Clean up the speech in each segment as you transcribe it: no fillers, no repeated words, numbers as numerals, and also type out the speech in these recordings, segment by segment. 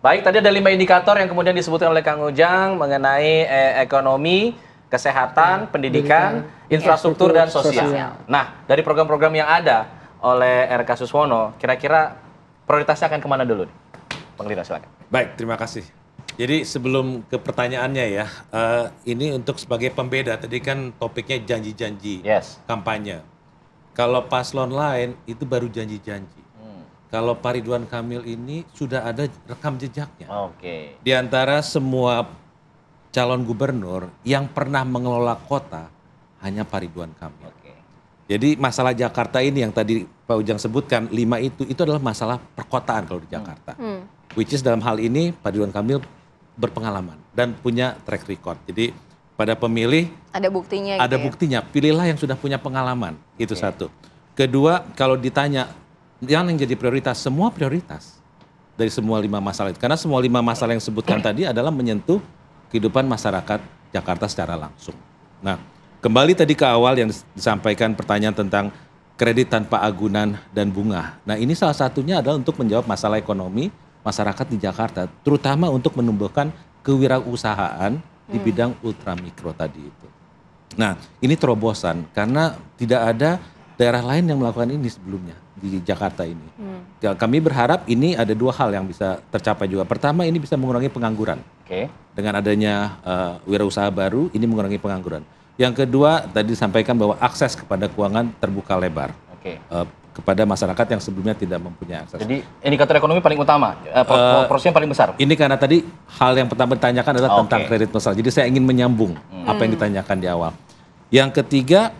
Baik, tadi ada 5 indikator yang kemudian disebutkan oleh Kang Ujang mengenai ekonomi, kesehatan, pendidikan, infrastruktur, dan sosial. Nah, dari program-program yang ada oleh RK Suswono, kira-kira prioritasnya akan kemana dulu? Bang Lina, silakan. Baik, terima kasih. Jadi sebelum ke pertanyaannya ya, ini untuk sebagai pembeda, tadi kan topiknya janji-janji kampanye. Kalau paslon lain itu baru janji-janji. Kalau Pak Ridwan Kamil ini sudah ada rekam jejaknya. Di antara semua calon gubernur yang pernah mengelola kota, hanya Pak Ridwan Kamil. Jadi masalah Jakarta ini yang tadi Pak Ujang sebutkan, 5 itu adalah masalah perkotaan kalau di Jakarta. Which is dalam hal ini Pak Ridwan Kamil berpengalaman dan punya track record. Jadi pada pemilih ada buktinya. Ada buktinya. Pilihlah yang sudah punya pengalaman. Itu satu. Kedua, kalau ditanya yang jadi prioritas, semua prioritas dari semua 5 masalah itu. Karena semua 5 masalah yang disebutkan tadi adalah menyentuh kehidupan masyarakat Jakarta secara langsung. Nah, kembali tadi ke awal yang disampaikan pertanyaan tentang kredit tanpa agunan dan bunga. Nah, ini salah satunya adalah untuk menjawab masalah ekonomi masyarakat di Jakarta, terutama untuk menumbuhkan kewirausahaan di bidang ultramikro tadi itu. Nah, ini terobosan karena tidak ada daerah lain yang melakukan ini sebelumnya di Jakarta ini. Kami berharap ini ada 2 hal yang bisa tercapai juga. Pertama, ini bisa mengurangi pengangguran. Dengan adanya wirausaha baru, ini mengurangi pengangguran. Yang kedua, tadi disampaikan bahwa akses kepada keuangan terbuka lebar kepada masyarakat yang sebelumnya tidak mempunyai akses. Jadi indikator ekonomi paling utama, porsinya paling besar. Ini karena tadi hal yang pertama ditanyakan adalah tentang kredit masyarakat. Jadi saya ingin menyambung apa yang ditanyakan di awal. Yang ketiga,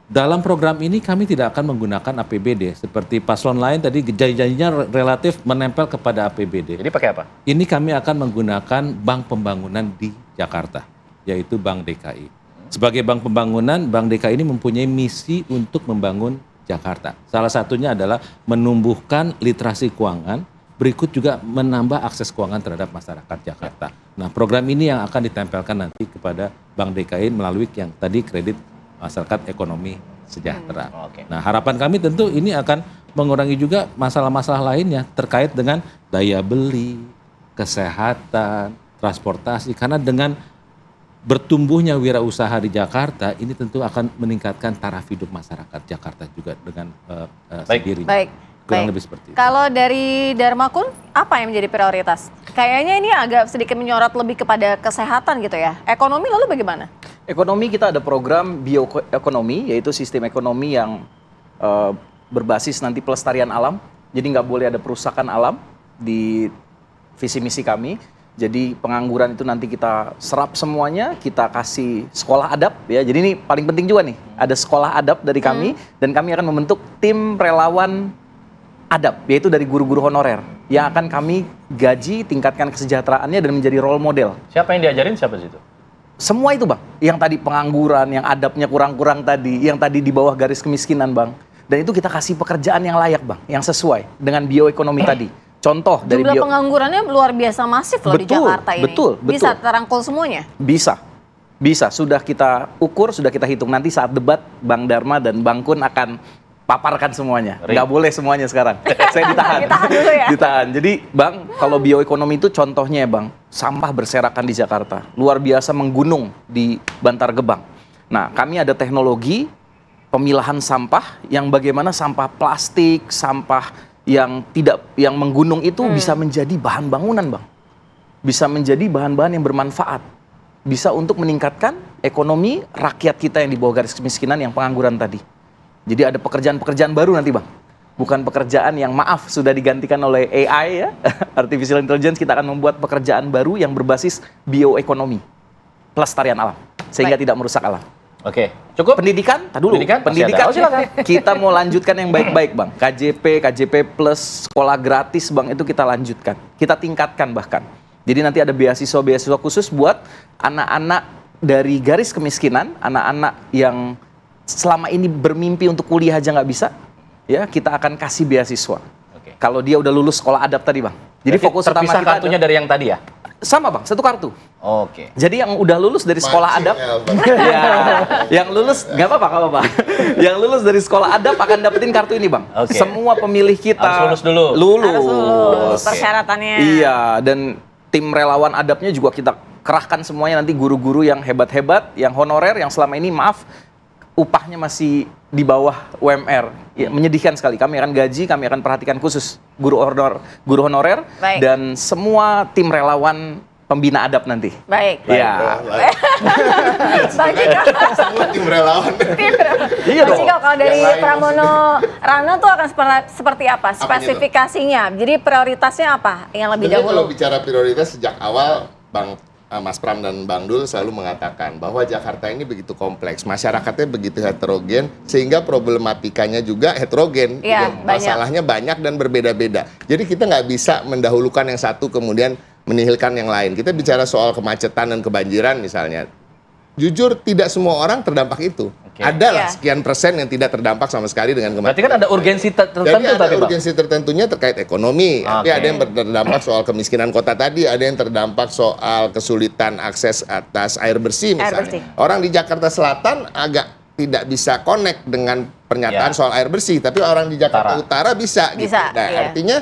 dalam program ini kami tidak akan menggunakan APBD seperti paslon lain tadi janji-janjinya relatif menempel kepada APBD. Jadi pakai apa? Ini kami akan menggunakan bank pembangunan di Jakarta, yaitu Bank DKI. Sebagai bank pembangunan, Bank DKI ini mempunyai misi untuk membangun Jakarta. Salah satunya adalah menumbuhkan literasi keuangan, berikut juga menambah akses keuangan terhadap masyarakat Jakarta. Nah, program ini yang akan ditempelkan nanti kepada Bank DKI melalui yang tadi kredit masyarakat ekonomi sejahtera. Nah, harapan kami tentu ini akan mengurangi juga masalah-masalah lainnya terkait dengan daya beli, kesehatan, transportasi. Karena dengan bertumbuhnya wirausaha di Jakarta, ini tentu akan meningkatkan taraf hidup masyarakat Jakarta juga dengan sendirinya. Kurang lebih seperti itu. Kalau dari Darmakun, apa yang menjadi prioritas? Kayaknya ini agak sedikit menyorot lebih kepada kesehatan gitu ya. Ekonomi lalu bagaimana? Ekonomi kita ada program bioekonomi, yaitu sistem ekonomi yang berbasis nanti pelestarian alam. Jadi nggak boleh ada perusakan alam di visi misi kami. Jadi pengangguran itu nanti kita serap semuanya, kita kasih sekolah adab ya. Jadi ini paling penting juga nih, ada sekolah adab dari kami dan kami akan membentuk tim relawan adab, yaitu dari guru-guru honorer yang akan kami gaji, tingkatkan kesejahteraannya dan menjadi role model. Siapa yang diajarin, siapa situ? Semua itu Bang, yang tadi pengangguran, yang adabnya kurang-kurang tadi, yang tadi di bawah garis kemiskinan Bang. Dan itu kita kasih pekerjaan yang layak Bang, yang sesuai dengan bioekonomi tadi. Contoh dari jumlah penganggurannya luar biasa masif loh di Jakarta ini. Betul. Bisa terangkul semuanya? Bisa. Sudah kita ukur, sudah kita hitung. Nanti saat debat, Bang Dharma dan Bang Kun akan paparkan semuanya. Nggak boleh semuanya sekarang. Saya ditahan. Ditahan dulu ya? Ditahan. Jadi Bang, kalau bioekonomi itu contohnya ya Bang, sampah berserakan di Jakarta. Luar biasa menggunung di Bantar Gebang. Nah, kami ada teknologi pemilahan sampah yang bagaimana sampah plastik, sampah yang menggunung itu bisa menjadi bahan bangunan Bang. Bisa menjadi bahan-bahan yang bermanfaat. Bisa untuk meningkatkan ekonomi rakyat kita yang di bawah garis kemiskinan yang pengangguran tadi. Jadi ada pekerjaan-pekerjaan baru nanti Bang. Bukan pekerjaan yang maaf sudah digantikan oleh AI ya. Artificial Intelligence, kita akan membuat pekerjaan baru yang berbasis bioekonomi. Pelestarian alam. Sehingga tidak merusak alam. Oke, cukup? Pendidikan, pendidikan kita mau lanjutkan yang baik-baik Bang. KJP Plus, sekolah gratis Bang, itu kita lanjutkan. Kita tingkatkan bahkan. Jadi nanti ada beasiswa khusus buat anak-anak dari garis kemiskinan, anak-anak yang selama ini bermimpi untuk kuliah aja nggak bisa, ya kita akan kasih beasiswa. Kalau dia udah lulus sekolah adab tadi Bang. Jadi fokus utama kita kartunya dari yang tadi ya? Sama Bang, satu kartu. Oke. Jadi yang udah lulus dari sekolah adab, ya, yang lulus nggak apa-apa. Yang lulus dari sekolah adab akan dapetin kartu ini Bang. Oke. Semua pemilih kita Harus lulus dulu. Harus lulus Oke. persyaratannya. Iya, dan tim relawan adabnya juga kita kerahkan semuanya, nanti guru-guru yang hebat-hebat, yang honorer, yang selama ini maaf upahnya masih di bawah UMR. Ya, menyedihkan sekali. Kami akan gaji, kami akan perhatikan khusus guru honorer Baik. dan semua tim relawan pembina adab nanti. Baik. Ya. Bang Ciko, Semua tim relawan. Iya Bang dong. Ciko, kalau dari Yang lain Pramono Rano tuh akan seperti apa? Apanya tuh? Spesifikasinya. Jadi prioritasnya apa yang lebih Sebenarnya kalau dahulu? bicara prioritas sejak awal, Mas Pram dan Bang Dul selalu mengatakan bahwa Jakarta ini begitu kompleks, masyarakatnya begitu heterogen, sehingga problematikanya juga heterogen. Iya, Gitu. banyak. Masalahnya banyak dan berbeda-beda. Jadi kita nggak bisa mendahulukan yang satu kemudian menihilkan yang lain. Kita bicara soal kemacetan dan kebanjiran misalnya. Jujur tidak semua orang terdampak itu. Oke. Adalah Iya. sekian persen yang tidak terdampak sama sekali dengan kemacetan. Berarti kan ada urgensi tertentu Jadi ada tadi, Bang. urgensi tertentunya terkait ekonomi, tapi Oke. ada yang terdampak soal kemiskinan kota tadi, ada yang terdampak soal kesulitan akses atas air bersih Air misalnya. bersih. Orang di Jakarta Selatan agak tidak bisa connect dengan pernyataan Ya. soal air bersih, tapi orang di Jakarta Utara bisa. Gitu. Bisa, Nah, iya. artinya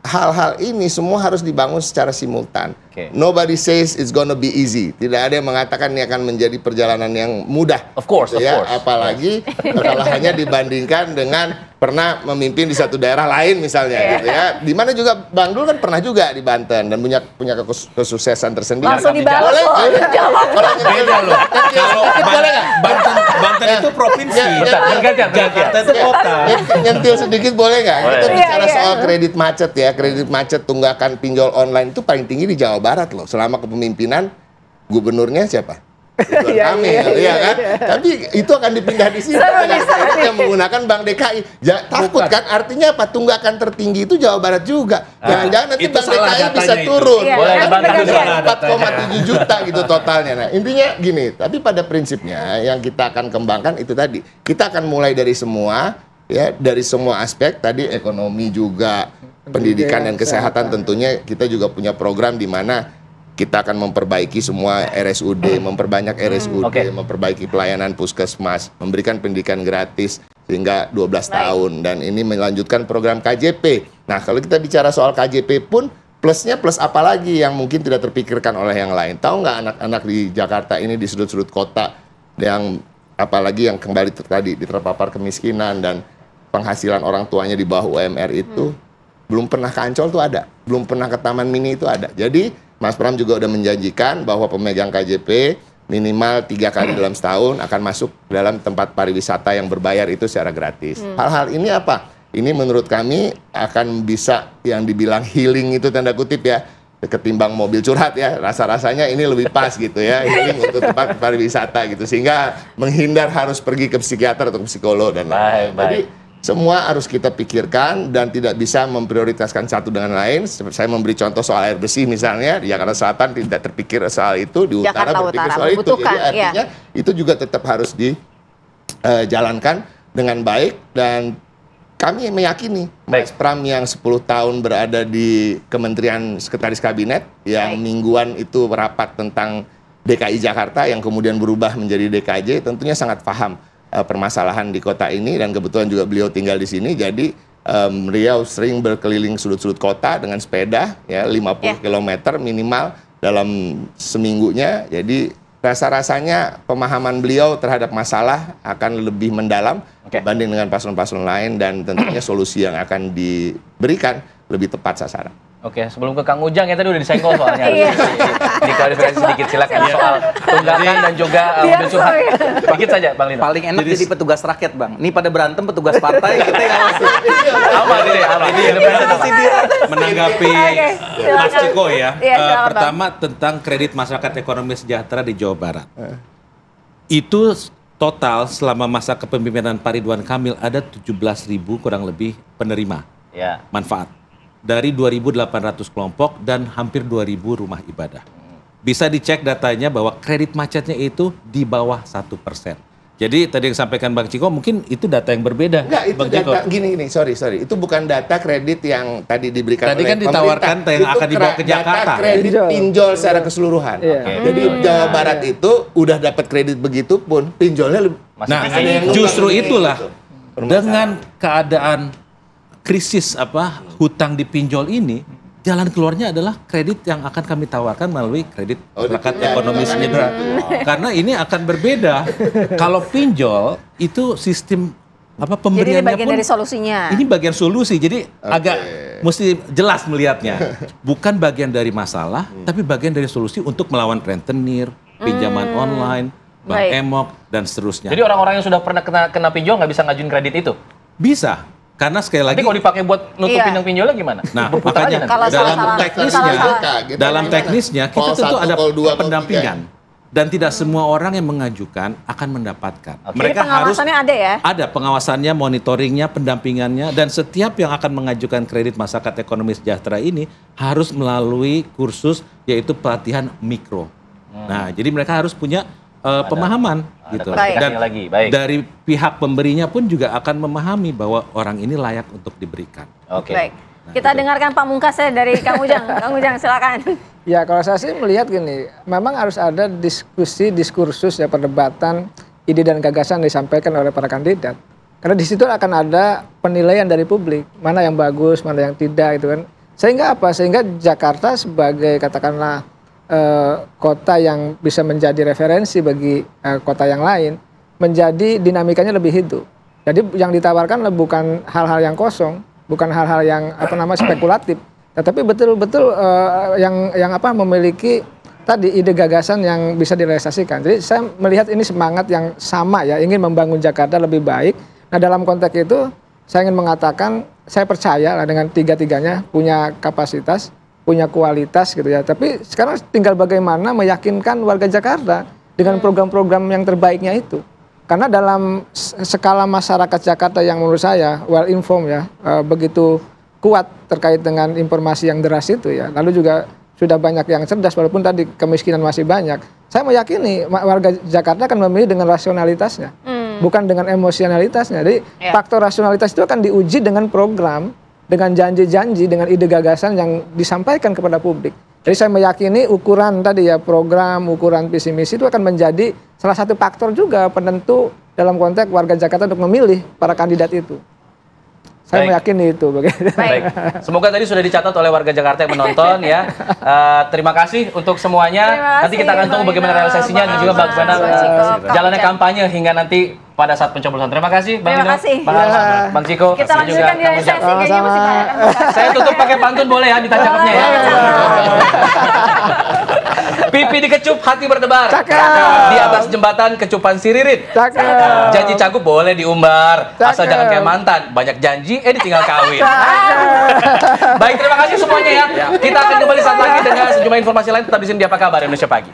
hal-hal ini semua harus dibangun secara simultan. Oke. Nobody says it's gonna be easy. Tidak ada yang mengatakan ini akan menjadi perjalanan yang mudah. Of course, Gitu of ya. course. Apalagi kalau hanya dibandingkan dengan pernah memimpin di satu daerah lain misalnya Iya. gitu ya. Di mana juga Bang Dul kan pernah juga di Banten dan punya kesuksesan tersendiri. Langsung dibalas Boleh loh. nggak? Jawab. Kalau nyentil- Beda loh. Kalau boleh nggak? Banten itu provinsi. Ya, Bentar, gantian. Jakarta itu kota. Nyentil sedikit boleh nggak? Boleh. Kita bicara Iya, iya. soal kredit macet ya. Kredit macet tunggakan pinjol online itu paling tinggi di Jawa Barat loh. Selama kepemimpinan gubernurnya siapa? Ridwan Iya, Kamil, iya, iya kan? Tapi itu akan dipindah di sini Seru nih, dengan seru kredit nih. yang menggunakan Bank DKI. Takut kan? Artinya apa? Tunggakan tertinggi itu Jawa Barat juga. Jangan-jangan nanti itu Bank salah DKI datanya bisa itu. turun. Iya, Boleh nanti dibantah pegang juga. dia. 4,7 juta gitu totalnya. Nah, intinya gini, tapi pada prinsipnya yang kita akan kembangkan itu tadi. Kita akan mulai dari semua ya, dari semua aspek tadi, ekonomi juga, pendidikan dan kesehatan tentunya kita juga punya program di mana kita akan memperbaiki semua RSUD, memperbanyak RSUD, Oke. memperbaiki pelayanan puskesmas, memberikan pendidikan gratis sehingga 12 Baik. tahun dan ini melanjutkan program KJP. Nah, kalau kita bicara soal KJP pun plusnya plus apa lagi yang mungkin tidak terpikirkan oleh yang lain. Tahu nggak anak-anak di Jakarta ini di sudut-sudut kota yang apalagi yang kembali tadi terpapar kemiskinan dan penghasilan orang tuanya di bawah UMR itu belum pernah ke Ancol tuh ada, belum pernah ke Taman Mini itu ada. Jadi Mas Pram juga udah menjanjikan bahwa pemegang KJP minimal 3 kali dalam setahun akan masuk dalam tempat pariwisata yang berbayar itu secara gratis. Hal-hal ini apa? Ini menurut kami akan bisa yang dibilang healing itu tanda kutip ya, ketimbang mobil curhat ya. Rasa-rasanya ini lebih pas gitu ya, healing untuk tempat pariwisata gitu. Sehingga menghindar harus pergi ke psikiater atau ke psikolog dan lain-lain. Baik. Jadi semua harus kita pikirkan dan tidak bisa memprioritaskan satu dengan lain. Saya memberi contoh soal air bersih misalnya, di Jakarta Selatan tidak terpikir soal itu, di utara Jakarta berpikir Utara soal itu. Jadi membutuhkan, iya. artinya itu juga tetap harus dijalankan dengan baik dan kami meyakini Mas Pram yang 10 tahun berada di Kementerian Sekretaris Kabinet yang Baik. mingguan itu rapat tentang DKI Jakarta yang kemudian berubah menjadi DKJ tentunya sangat paham permasalahan di kota ini dan kebetulan juga beliau tinggal di sini jadi Riau sering berkeliling sudut-sudut kota dengan sepeda ya 50 km minimal dalam seminggunya jadi rasa-rasanya pemahaman beliau terhadap masalah akan lebih mendalam dibanding dengan paslon-paslon lain dan tentunya solusi yang akan diberikan lebih tepat sasaran. Oke, sebelum ke Kang Ujang ya tadi udah disenggol soalnya. Iya. Diklarifikasi sedikit silakan soal tunggakan dan juga mobil curhat. Dikit saja Bang Lino. Paling enak jadi petugas rakyat Bang. Ini pada berantem petugas partai kita yang ngawasi. Apa ini? Apa? Ini yang Ngawasi dia. menanggapi Oke, Mas silakan. Ciko ya. Iya, silakan, Pertama tentang kredit masyarakat ekonomi sejahtera di Jawa Barat. Itu total selama masa kepemimpinan Pak Ridwan Kamil ada 17.000 kurang lebih penerima Ya. manfaat dari 2.800 kelompok dan hampir 2.000 rumah ibadah. Bisa dicek datanya bahwa kredit macetnya itu di bawah 1%. Jadi tadi yang sampaikan Bang Ciko mungkin itu data yang berbeda. Enggak, itu Bang Ciko. data gini, sorry. Itu bukan data kredit yang tadi diberikan Tadi oleh kan ditawarkan pemerintah. yang akan dibawa ke Jakarta. Data kredit pinjol secara keseluruhan. Iya. Jadi Jawa Barat itu udah dapat kredit begitu pun pinjolnya lebih. Masih Nah, tinggi. justru itulah Gitu. dengan keadaan krisis hutang di pinjol ini, jalan keluarnya adalah kredit yang akan kami tawarkan melalui kredit masyarakat ekonomi sejahtera. Karena ini akan berbeda. Kalau pinjol itu sistem Jadi ini pemberiannya bagian pun dari solusinya. ini bagian solusi. Jadi agak mesti jelas melihatnya. Bukan bagian dari masalah, tapi bagian dari solusi untuk melawan rentenir, pinjaman online, bank Baik. emok dan seterusnya. Jadi orang-orang yang sudah pernah kena pinjol nggak bisa ngajuin kredit itu? Bisa. Karena sekali lagi Tapi kalau dipakai buat nutupin Iya. yang pinjolnya gimana? Nah, Berputar aja makanya nanti. Kalau dalam salah-salah. teknisnya, Salah-salah. dalam teknisnya kita Call tentu 1, ada call 2, call pendampingan dan tidak semua orang yang mengajukan akan mendapatkan. Oke. Jadi Mereka harus pengawasannya ada ya? ada pengawasannya, monitoringnya, pendampingannya, dan setiap yang akan mengajukan kredit masyarakat ekonomi sejahtera ini harus melalui kursus yaitu pelatihan mikro. Nah, jadi mereka harus punya pemahaman ada gitu. klasifikasinya Dan lagi, baik. dari pihak pemberinya pun juga akan memahami bahwa orang ini layak untuk diberikan. Oke. Baik. Kita dengarkan Pak Mungkas dari Kang Ujang. Kang Ujang silakan. Ya kalau saya sih melihat gini, memang harus ada diskusi, diskursus ya perdebatan, ide dan gagasan disampaikan oleh para kandidat. Karena di situ akan ada penilaian dari publik, mana yang bagus, mana yang tidak gitu kan. Sehingga apa? Sehingga Jakarta sebagai katakanlah kota yang bisa menjadi referensi bagi kota yang lain, menjadi dinamikanya lebih hidup. Jadi yang ditawarkan bukan hal-hal yang kosong, bukan hal-hal yang spekulatif, tetapi betul-betul yang memiliki tadi ide gagasan yang bisa direalisasikan. Jadi saya melihat ini semangat yang sama ya, ingin membangun Jakarta lebih baik. Nah dalam konteks itu saya ingin mengatakan saya percaya lah dengan tiga-tiganya punya kapasitas, punya kualitas gitu ya. Tapi sekarang tinggal bagaimana meyakinkan warga Jakarta dengan program-program yang terbaiknya itu. Karena dalam skala masyarakat Jakarta yang menurut saya well informed ya, begitu kuat terkait dengan informasi yang deras itu ya. Lalu juga sudah banyak yang cerdas walaupun tadi kemiskinan masih banyak. Saya meyakini warga Jakarta akan memilih dengan rasionalitasnya, bukan dengan emosionalitasnya. Jadi faktor rasionalitas itu akan diuji dengan program, dengan janji-janji, dengan ide gagasan yang disampaikan kepada publik. Jadi saya meyakini ukuran tadi ya program, ukuran visi misi itu akan menjadi salah satu faktor juga penentu dalam konteks warga Jakarta untuk memilih para kandidat itu. Saya Baik. meyakini itu. Baik. Semoga tadi sudah dicatat oleh warga Jakarta yang menonton ya. Terima kasih untuk semuanya. Terima Nanti kita akan kasih, tunggu Bang bagaimana Ina, realisasinya dan Bang juga Mas, bagaimana Bang Ciko, Kang jalannya Ujang. kampanye hingga nanti pada saat pencoblosan. Terima kasih Bang Terima Ino, kasih. Bang Arman, Bang Ciko, Kita dan juga lanjutkan di Kang sesi, Ujang. kayaknya masih banyak kan, Bang? Saya tutup pakai pantun boleh ya, minta cakepnya ya. Pipi dikecup, hati berdebar. Di atas jembatan kecupan siririt. Cakep. Janji cagup boleh diumbar, asal Cakep. jangan kayak mantan. Banyak janji, ditinggal kawin. Baik, terima kasih semuanya ya. Kita akan kembali saat lagi dengan sejumlah informasi lain. Tetap di sini di Apa Kabar Indonesia Pagi.